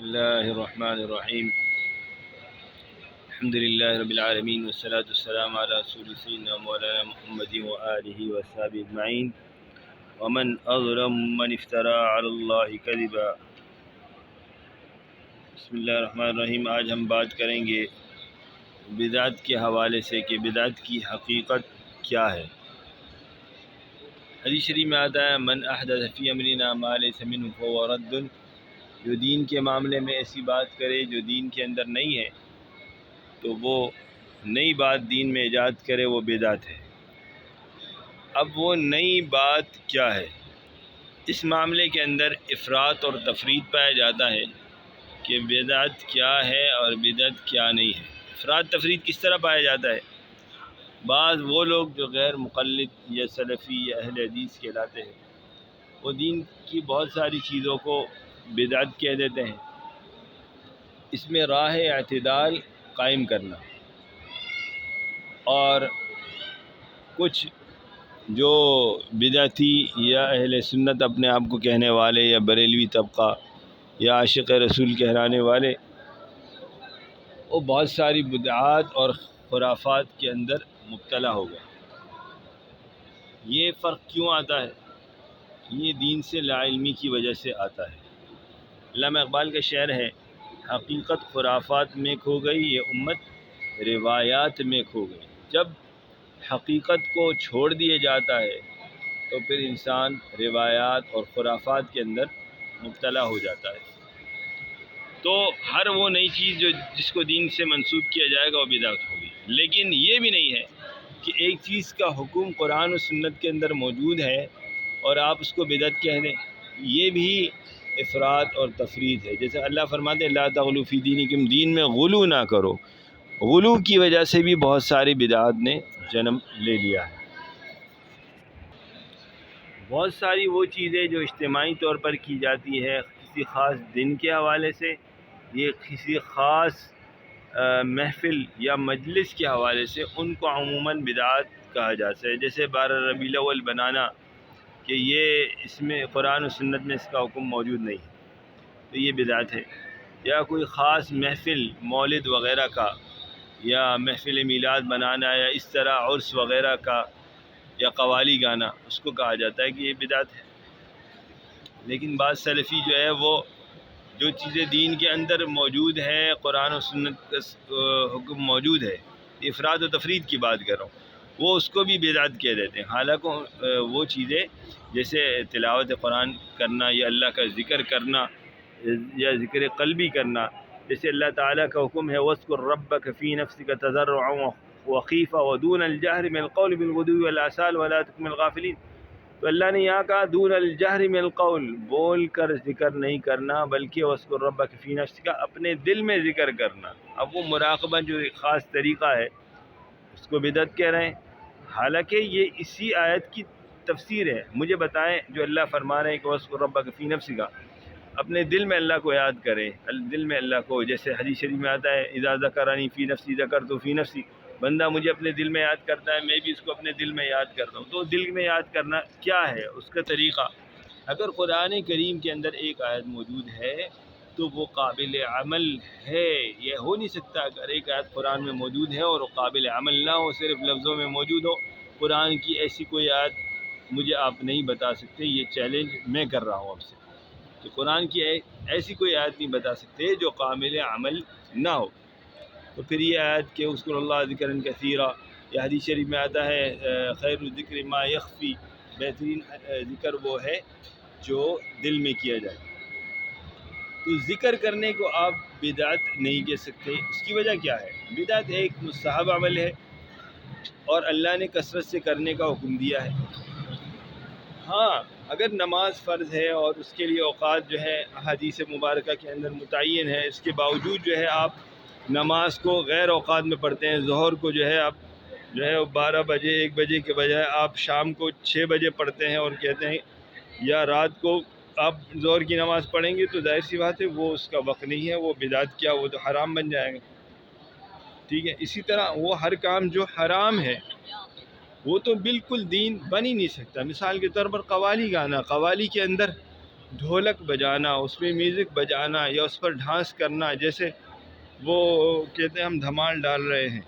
اللہ الرحمن الرحیم الحمد للہ رب العالمین والصلاة والسلام علی رسول سیدنا مولانا محمد وآلہ وصحبہ اجمعین ومن اظلم من افترى علی اللہ کذبا۔ بسم اللہ الرحمن الرحیم۔ آج ہم بات کریں گے بدعت کے حوالے سے کہ بدعت کی حقیقت کیا ہے۔ حدیث شریف میں آتا ہے من احدث فی امرنا ما لیس منہ فہو رد، جو دین کے معاملے میں ایسی بات کرے جو دین کے اندر نہیں ہے تو وہ نئی بات دین میں ایجاد کرے، وہ بدعت ہے۔ اب وہ نئی بات کیا ہے؟ اس معاملے کے اندر افراط اور تفریط پایا جاتا ہے کہ بدعت کیا ہے اور بدعت کیا نہیں ہے۔ افراط تفریط کس طرح پایا جاتا ہے؟ بعض وہ لوگ جو غیر مقلد یا سلفی یا اہل حدیث کہلاتے ہیں، وہ دین کی بہت ساری چیزوں کو بدعت کہہ دیتے ہیں۔ اس میں راہ اعتدال قائم کرنا، اور کچھ جو بدعتی یا اہل سنت اپنے آپ کو کہنے والے یا بریلوی طبقہ یا عاشق رسول کہلانے والے، وہ بہت ساری بدعات اور خرافات کے اندر مبتلا ہو گئے۔ یہ فرق کیوں آتا ہے؟ یہ دین سے لا علمی کی وجہ سے آتا ہے۔ علامہ اقبال کا شعر ہے، حقیقت خرافات میں کھو گئی، یہ امت روایات میں کھو گئی۔ جب حقیقت کو چھوڑ دیا جاتا ہے تو پھر انسان روایات اور خرافات کے اندر مبتلا ہو جاتا ہے۔ تو ہر وہ نئی چیز جس کو دین سے منسوب کیا جائے گا وہ بدعت ہوگی۔ لیکن یہ بھی نہیں ہے کہ ایک چیز کا حکم قرآن و سنت کے اندر موجود ہے اور آپ اس کو بدعت کہہ دیں، یہ بھی افراط اور تفریط ہے۔ جیسے اللہ فرماتے ہیں لا تغلوا فی دینکم، دین میں غلو نہ کرو۔ غلو کی وجہ سے بھی بہت ساری بدعات نے جنم لے لیا ہے۔ بہت ساری وہ چیزیں جو اجتماعی طور پر کی جاتی ہے کسی خاص دن کے حوالے سے، یہ کسی خاص محفل یا مجلس کے حوالے سے، ان کو عموماً بدعات کہا جاتا ہے۔ جیسے 12 ربیع الاول بنانا، کہ یہ اس میں قرآن و سنت میں اس کا حکم موجود نہیں ہے تو یہ بدعت ہے۔ یا کوئی خاص محفل مولد وغیرہ کا یا محفل میلاد بنانا یا اس طرح عرس وغیرہ کا یا قوالی گانا، اس کو کہا جاتا ہے کہ یہ بدعت ہے۔ لیکن بعض سلفی جو ہے وہ جو چیزیں دین کے اندر موجود ہے، قرآن و سنت کا حکم موجود ہے، افراد و تفرید کی بات کر رہا ہوں، وہ اس کو بھی بدعت کہہ دیتے ہیں۔ حالانکہ وہ چیزیں جیسے تلاوت قرآن کرنا یا اللہ کا ذکر کرنا یا ذکر قلبی کرنا، جیسے اللہ تعالیٰ کا حکم ہے وَاذْكُرْ رَبَّكَ فِي نَفْسِكَ تَضَرُّعًا وَخِيفَةً وَدُونَ الْجَهْرِ مِنَ الْقَوْلِ بِالْغُدُوِّ وَالْآصَالِ وَلَا تُكُن مِنَ الْغَافِلِينَ۔ تو اللہ نے یہاں کہا دون الجہر من القول، بول کر ذکر نہیں کرنا، بلکہ وَاذْكُرْ رَبَّكَ فِي نَفْسِكَ، اپنے دل میں ذکر کرنا۔ اب وہ مراقبہ جو ایک خاص طریقہ ہے اس کو بدعت کہہ رہے ہیں، حالانکہ یہ اسی آیت کی تفسیر ہے۔ مجھے بتائیں جو اللہ فرما رہے ہیں کہ وَاذْكُرْ رَبَّكَ فِي نَفْسِكَ، اپنے دل میں اللہ کو یاد کریں، دل میں اللہ کو، جیسے حدیث شریف میں آتا ہے اذا ذکرنی فی نفسی ذکرت فی نفسی، بندہ مجھے اپنے دل میں یاد کرتا ہے میں بھی اس کو اپنے دل میں یاد کرتا ہوں۔ تو دل میں یاد کرنا کیا ہے، اس کا طریقہ؟ اگر قرآن کریم کے اندر ایک آیت موجود ہے تو وہ قابل عمل ہے۔ یہ ہو نہیں سکتا اگر ایک آیت قرآن میں موجود ہے اور وہ قابل عمل نہ ہو، صرف لفظوں میں موجود ہو۔ قرآن کی ایسی کوئی آیت مجھے آپ نہیں بتا سکتے، یہ چیلنج میں کر رہا ہوں آپ سے، کہ قرآن کی ایسی کوئی آیت نہیں بتا سکتے جو قابل عمل نہ ہو۔ تو پھر یہ آیت کہ اذکر اللہ ذکرا کثیرا، یہ حدیث شریف میں آتا ہے خیر الذکر ما یخفی، بہترین ذکر وہ ہے جو دل میں کیا جائے۔ تو ذکر کرنے کو آپ بدعت نہیں کہہ سکتے۔ اس کی وجہ کیا ہے؟ بدعت ایک مستحب عمل ہے اور اللہ نے کثرت سے کرنے کا حکم دیا ہے۔ ہاں اگر نماز فرض ہے اور اس کے لیے اوقات جو ہے حدیث مبارکہ کے اندر متعین ہے، اس کے باوجود جو ہے آپ نماز کو غیر اوقات میں پڑھتے ہیں، ظہر کو جو ہے آپ جو ہے 12 بجے 1 بجے کے بجائے آپ شام کو 6 بجے پڑھتے ہیں اور کہتے ہیں، یا رات کو آپ ظہر کی نماز پڑھیں گے، تو ظاہر سی بات ہے وہ اس کا وقت نہیں ہے، وہ بدعت کیا، وہ تو حرام بن جائے گا۔ ٹھیک ہے، اسی طرح وہ ہر کام جو حرام ہے وہ تو بالکل دین بن ہی نہیں سکتا۔ مثال کے طور پر قوالی گانا، قوالی کے اندر ڈھولک بجانا، اس میں میوزک بجانا یا اس پر ڈانس کرنا، جیسے وہ کہتے ہیں ہم دھمال ڈال رہے ہیں،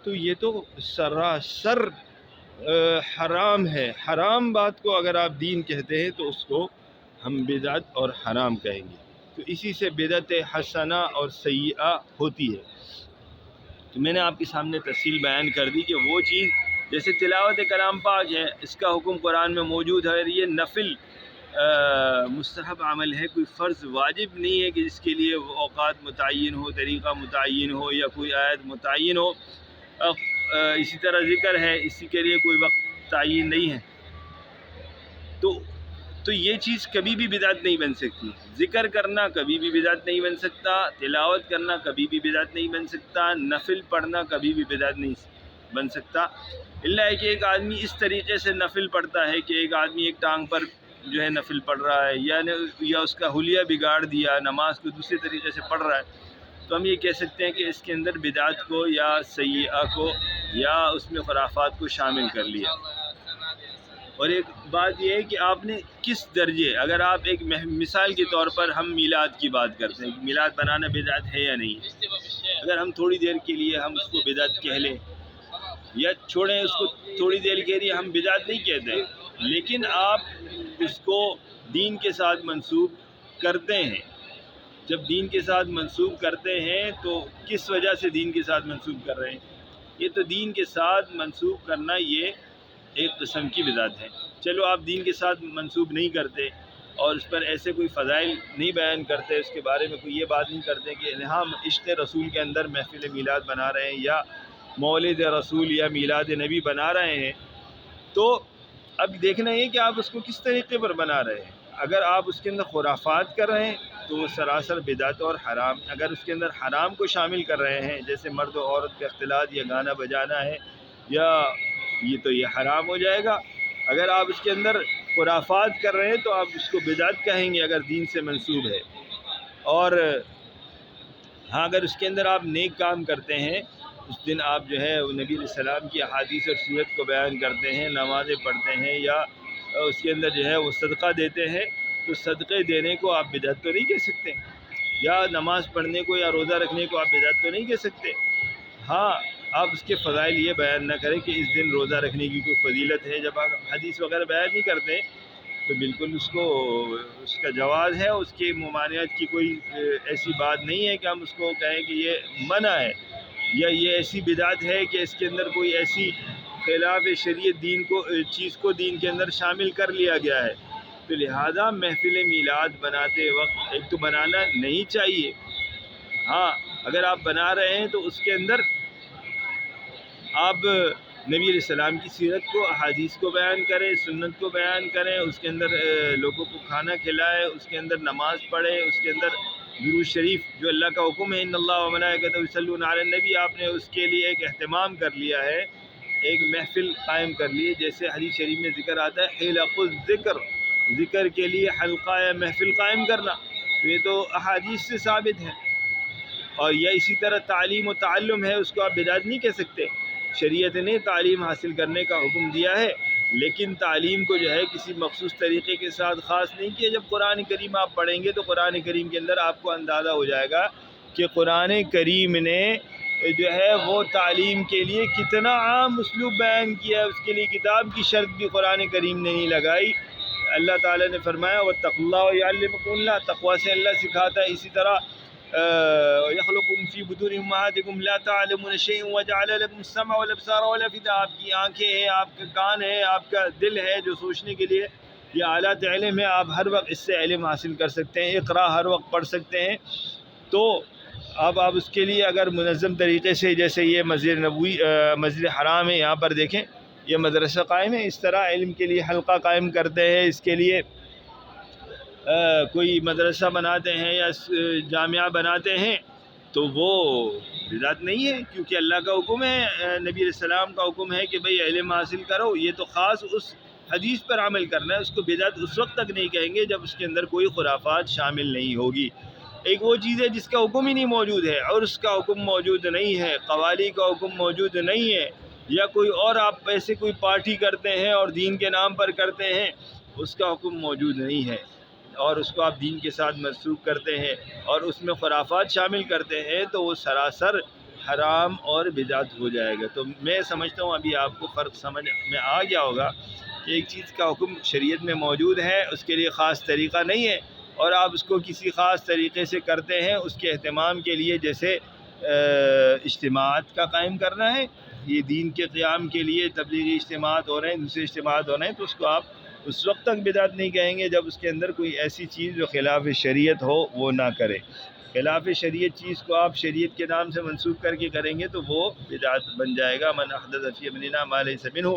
تو یہ تو سراسر حرام ہے۔ حرام بات کو اگر آپ دین کہتے ہیں تو اس کو ہم بدعت اور حرام کہیں گے۔ تو اسی سے بدعت حسنہ اور سیئہ ہوتی ہے۔ تو میں نے آپ کے سامنے تفصیل بیان کر دی کہ وہ چیز جیسے تلاوت کلام پاک ہے، اس کا حکم قرآن میں موجود ہے، اور یہ نفل مستحب عمل ہے، کوئی فرض واجب نہیں ہے کہ جس کے لیے وہ اوقات متعین ہو، طریقہ متعین ہو یا کوئی آیت متعین ہو۔ اسی طرح ذکر ہے، اسی کے لیے کوئی وقت تعین نہیں ہے۔ تو یہ چیز کبھی بھی بدعت نہیں بن سکتی۔ ذکر کرنا کبھی بھی بدعت نہیں بن سکتا، تلاوت کرنا کبھی بھی بدعت نہیں بن سکتا، نفل پڑھنا کبھی بھی بدعت نہیں بن سکتا، اللہ ہے کہ ایک آدمی اس طریقے سے نفل پڑھتا ہے کہ ایک آدمی ایک ٹانگ پر جو ہے نفل پڑھ رہا ہے، یا اس کا حلیہ بگاڑ دیا، نماز کو دوسرے طریقے سے پڑھ رہا ہے، تو ہم یہ کہہ سکتے ہیں کہ اس کے اندر بدعت کو یا سیئہ کو یا اس میں خرافات کو شامل کر لیا۔ اور ایک بات یہ ہے کہ آپ نے کس درجے، اگر آپ ایک مثال کے طور پر ہم میلاد کی بات کرتے ہیں کہ میلاد بنانا بدعت ہے یا نہیں، اگر ہم تھوڑی دیر کے لیے ہم اس کو بدعت کہہ لیں یا چھوڑیں اس کو، تھوڑی دیر کے لیے ہم بدعت نہیں کہتے، لیکن آپ اس کو دین کے ساتھ منسوب کرتے ہیں۔ جب دین کے ساتھ منسوب کرتے ہیں تو کس وجہ سے دین کے ساتھ منسوب کر رہے ہیں؟ یہ تو دین کے ساتھ منسوب کرنا یہ ایک قسم کی بدعت ہے۔ چلو آپ دین کے ساتھ منسوب نہیں کرتے اور اس پر ایسے کوئی فضائل نہیں بیان کرتے، اس کے بارے میں کوئی یہ بات نہیں کرتے کہ ہم عشق رسول کے اندر محفل میلاد بنا رہے ہیں یا مولد رسول یا میلاد نبی بنا رہے ہیں، تو اب دیکھنا یہ کہ آپ اس کو کس طریقے پر بنا رہے ہیں۔ اگر آپ اس کے اندر خرافات کر رہے ہیں تو وہ سراسر بدعت اور حرام۔ اگر اس کے اندر حرام کو شامل کر رہے ہیں، جیسے مرد و عورت کا اختلاط یا گانا بجانا ہے، یا یہ حرام ہو جائے گا۔ اگر آپ اس کے اندر خرافات کر رہے ہیں تو آپ اس کو بدعت کہیں گے اگر دین سے منسوب ہے۔ اور ہاں، اگر اس کے اندر آپ نیک کام کرتے ہیں، اس دن آپ جو ہے نبی علیہ السلام کی احادیث اور سیرت کو بیان کرتے ہیں، نمازیں پڑھتے ہیں، یا اس کے اندر جو ہے وہ صدقہ دیتے ہیں، تو صدقے دینے کو آپ بدعت تو نہیں کہہ سکتے، یا نماز پڑھنے کو یا روزہ رکھنے کو آپ بدعت تو نہیں کہہ سکتے۔ ہاں، آپ اس کے فضائل یہ بیان نہ کریں کہ اس دن روزہ رکھنے کی کوئی فضیلت ہے۔ جب آپ حدیث وغیرہ بیان نہیں کرتے تو بالکل اس کا جواز ہے، اس کی ممانعت کی کوئی ایسی بات نہیں ہے کہ ہم اس کو کہیں کہ یہ منع ہے یا یہ ایسی بدعت ہے کہ اس کے اندر کوئی ایسی خلاف شریعت چیز کو دین کے اندر شامل کر لیا گیا ہے۔ تو لہذا محفل میلاد بناتے وقت ایک تو بنانا نہیں چاہیے۔ ہاں، اگر آپ بنا رہے ہیں تو اس کے اندر آپ نبی علیہ السلام کی سیرت کو، احادیث کو بیان کریں، سنت کو بیان کریں، اس کے اندر لوگوں کو کھانا کھلائے، اس کے اندر نماز پڑھے، اس کے اندر درود شریف جو اللہ کا حکم ہے، ان اللہ و ملائکتہ یصلون علی النبی، آپ نے اس کے لیے ایک اہتمام کر لیا ہے، ایک محفل قائم کر لی، جیسے حدیث شریف میں ذکر آتا ہے حلق الذکر، ذکر کے لیے حلقہ یا محفل قائم کرنا، تو یہ تو احادیث سے ثابت ہے۔ اور یہ اسی طرح تعلیم و تعلم ہے، اس کو آپ بدعت نہیں کہہ سکتے۔ شریعت نے تعلیم حاصل کرنے کا حکم دیا ہے، لیکن تعلیم کو جو ہے کسی مخصوص طریقے کے ساتھ خاص نہیں کیا۔ جب قرآن کریم آپ پڑھیں گے تو قرآن کریم کے اندر آپ کو اندازہ ہو جائے گا کہ قرآن کریم نے جو ہے وہ تعلیم کے لیے کتنا عام اسلوب بیان کیا ہے۔ اس کے لیے کتاب کی شرط بھی قرآن کریم نے نہیں لگائی۔ اللہ تعالیٰ نے فرمایا واتقوا اللہ ویعلمکم اللہ، تقویٰ سے اللہ سکھاتا ہے۔ اسی طرح یخلقکم فی بطون امہاتکم لا تعلمون شیئا وجعل لکم السمع والابصار والافئدہ، آپ کی آنکھیں ہیں، آپ کے کان ہیں، آپ کا دل ہے جو سوچنے کے لیے یہ آلات علم ہے، آپ ہر وقت اس سے علم حاصل کر سکتے ہیں، اقرا ہر وقت پڑھ سکتے ہیں۔ تو اب آپ اس کے لیے اگر منظم طریقے سے، جیسے یہ مسجد نبوی مسجد حرام ہے، یہاں پر دیکھیں یہ مدرسہ قائم ہے، اس طرح علم کے لیے حلقہ قائم کرتے ہیں، اس کے لیے کوئی مدرسہ بناتے ہیں یا جامعہ بناتے ہیں، تو وہ بدعت نہیں ہے، کیونکہ اللہ کا حکم ہے، نبی علیہ السلام کا حکم ہے کہ بھئی علم حاصل کرو۔ یہ تو خاص اس حدیث پر عمل کرنا ہے، اس کو بدعت اس وقت تک نہیں کہیں گے جب اس کے اندر کوئی خرافات شامل نہیں ہوگی۔ ایک وہ چیز ہے جس کا حکم ہی نہیں موجود ہے، اور اس کا حکم موجود نہیں ہے، قوالی کا حکم موجود نہیں ہے، یا کوئی اور آپ ایسے کوئی پارٹی کرتے ہیں اور دین کے نام پر کرتے ہیں، اس کا حکم موجود نہیں ہے۔ اور اس کو آپ دین کے ساتھ منسوخ کرتے ہیں اور اس میں خرافات شامل کرتے ہیں تو وہ سراسر حرام اور بدعت ہو جائے گا۔ تو میں سمجھتا ہوں ابھی آپ کو فرق سمجھ میں آ گیا ہوگا کہ ایک چیز کا حکم شریعت میں موجود ہے، اس کے لیے خاص طریقہ نہیں ہے، اور آپ اس کو کسی خاص طریقے سے کرتے ہیں اس کے اہتمام کے لیے، جیسے اجتماعات کا قائم کرنا ہے، یہ دین کے قیام کے لیے تبلیغی اجتماعات ہو رہے ہیں، دوسرے اجتماعات ہو رہے ہیں، تو اس کو آپ اس وقت تک بدعت نہیں کہیں گے جب اس کے اندر کوئی ایسی چیز جو خلاف شریعت ہو وہ نہ کرے۔ خلاف شریعت چیز کو آپ شریعت کے نام سے منسوخ کر کے کریں گے تو وہ بدعت بن جائے گا۔ من احدث فی امرنا ما لیس منہ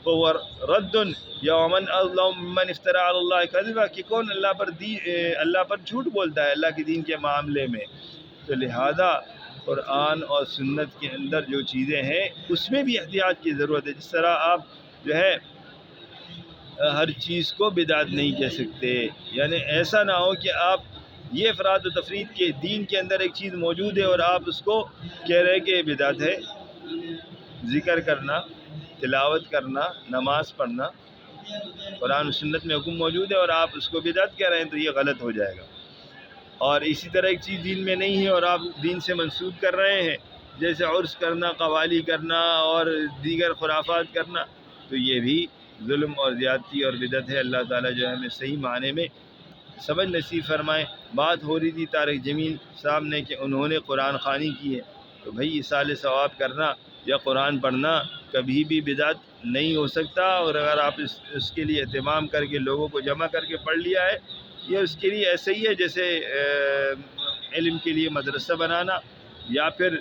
فہو رد، یا من اظلم ممن افترى علی اللہ کذبا، کہ کون اللہ پر جھوٹ بولتا ہے اللہ کے دین کے معاملے میں۔ تو لہذا قرآن اور سنت کے اندر جو چیزیں ہیں اس میں بھی احتیاط کی ضرورت ہے۔ جس طرح آپ جو ہے ہر چیز کو بدعت نہیں کہہ سکتے، یعنی ایسا نہ ہو کہ آپ یہ افراد و تفرید کے دین کے اندر ایک چیز موجود ہے اور آپ اس کو کہہ رہے کہ بدعت ہے۔ ذکر کرنا، تلاوت کرنا، نماز پڑھنا قرآن و سنت میں حکم موجود ہے اور آپ اس کو بدعت کہہ رہے ہیں تو یہ غلط ہو جائے گا۔ اور اسی طرح ایک چیز دین میں نہیں ہے اور آپ دین سے منسوخ کر رہے ہیں، جیسے عرس کرنا، قوالی کرنا اور دیگر خرافات کرنا، تو یہ بھی ظلم اور زیادتی اور بدعت ہے۔ اللہ تعالیٰ جو ہے ہمیں صحیح معنی میں سمجھ نصیب فرمائے۔ بات ہو رہی تھی طارق جمیل صاحب نے کہ انہوں نے قرآن خوانی کی ہے، تو بھائی اصال ثواب کرنا یا قرآن پڑھنا کبھی بھی بدعت نہیں ہو سکتا، اور اگر آپ اس کے لیے اہتمام کر کے لوگوں کو جمع کر کے پڑھ لیا ہے، یہ اس کے لیے ایسے ہی ہے جیسے علم کے لیے مدرسہ بنانا یا پھر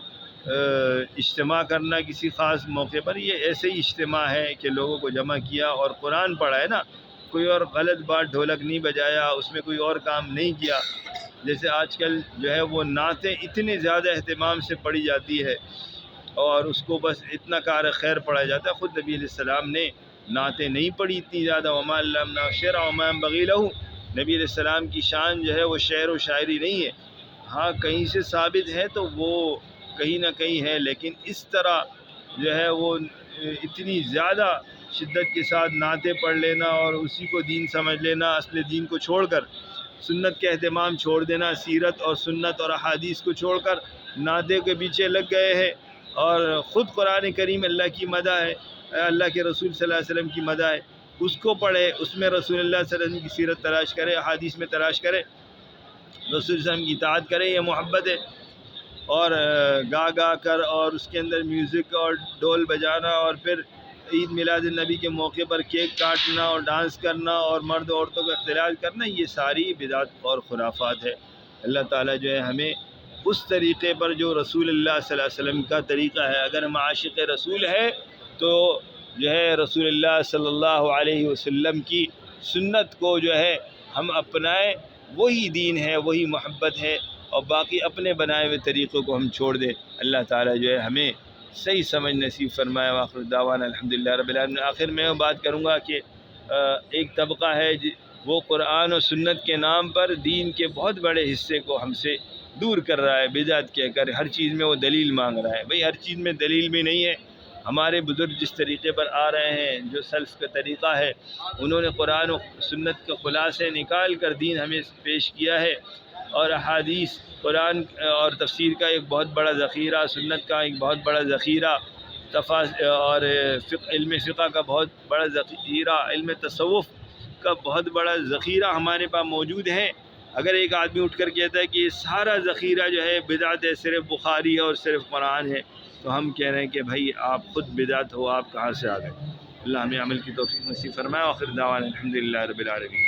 اجتماع کرنا کسی خاص موقع پر، یہ ایسے ہی اجتماع ہے کہ لوگوں کو جمع کیا اور قرآن پڑھا ہے نا، کوئی اور غلط بات ڈھولک نہیں بجایا، اس میں کوئی اور کام نہیں کیا۔ جیسے آج کل جو ہے وہ نعتیں اتنے زیادہ اہتمام سے پڑھی جاتی ہے اور اس کو بس اتنا کار خیر پڑھا جاتا ہے، خود نبی علیہ السلام نے نعتیں نہیں پڑھی اتنی زیادہ، وما علمنا الشعر وما ينبغي له، نبی علیہ السلام کی شان جو ہے وہ شعر و شاعری نہیں ہے، ہاں کہیں سے ثابت ہے تو وہ کہیں نہ کہیں ہے، لیکن اس طرح جو ہے وہ اتنی زیادہ شدت کے ساتھ نعتیں پڑھ لینا اور اسی کو دین سمجھ لینا، اصل دین کو چھوڑ کر سنت کا اہتمام چھوڑ دینا، سیرت اور سنت اور احادیث کو چھوڑ کر نعتیں کے پیچھے لگ گئے ہیں، اور خود قرآن کریم اللہ کی مدح ہے، اللہ کے رسول صلی اللہ علیہ وسلم کی مدح ہے، اس کو پڑھے، اس میں رسول اللہ صلی اللہ علیہ وسلم کی سیرت تلاش کرے، احادیث میں تلاش کرے، رسول صلی اللہ علیہ وسلم کی اطاعت کرے، یہ محبت ہے۔ اور گا کر اور اس کے اندر میوزک اور ڈول بجانا اور پھر عید میلاد النبی کے موقع پر کیک کاٹنا اور ڈانس کرنا اور مرد عورتوں کا اختلاط کرنا، یہ ساری بدعت اور خرافات ہے۔ اللہ تعالیٰ جو ہے ہمیں اس طریقے پر جو رسول اللہ صلی اللہ علیہ وسلم کا طریقہ ہے، اگر ہم عاشق رسول ہے تو جو ہے رسول اللہ صلی اللہ علیہ وسلم کی سنت کو جو ہے ہم اپنائیں، وہی دین ہے، وہی محبت ہے، اور باقی اپنے بنائے ہوئے طریقوں کو ہم چھوڑ دیں۔ اللہ تعالیٰ جو ہے ہمیں صحیح سمجھ نصیب فرمائے۔ وآخر دعوانا الحمدللہ رب العالمین۔ آخر میں بات کروں گا کہ ایک طبقہ ہے وہ قرآن و سنت کے نام پر دین کے بہت بڑے حصے کو ہم سے دور کر رہا ہے، بدعت کہہ کر ہر چیز میں وہ دلیل مانگ رہا ہے۔ بھئی ہر چیز میں دلیل بھی نہیں ہے۔ ہمارے بزرگ جس طریقے پر آ رہے ہیں، جو سلف کا طریقہ ہے، انہوں نے قرآن و سنت کے خلاصے نکال کر دین ہمیں پیش کیا ہے، اور احادیث، قرآن اور تفسیر کا ایک بہت بڑا ذخیرہ، سنت کا ایک بہت بڑا ذخیرہ، اور علم فقہ کا بہت بڑا ذخیرہ، علم تصوف کا بہت بڑا ذخیرہ ہمارے پاس موجود ہے۔ اگر ایک آدمی اٹھ کر کہتا ہے کہ یہ سارا ذخیرہ جو ہے بدعت ہے، صرف بخاری ہے اور صرف قرآن ہے، تو ہم کہہ رہے ہیں کہ بھائی آپ خود بدعت ہو، آپ کہاں سے آ گئے؟ اللہ ہمیں عمل کی توفیق نصیب فرمائے۔ آخر دعوانا الحمدللہ رب العالمین۔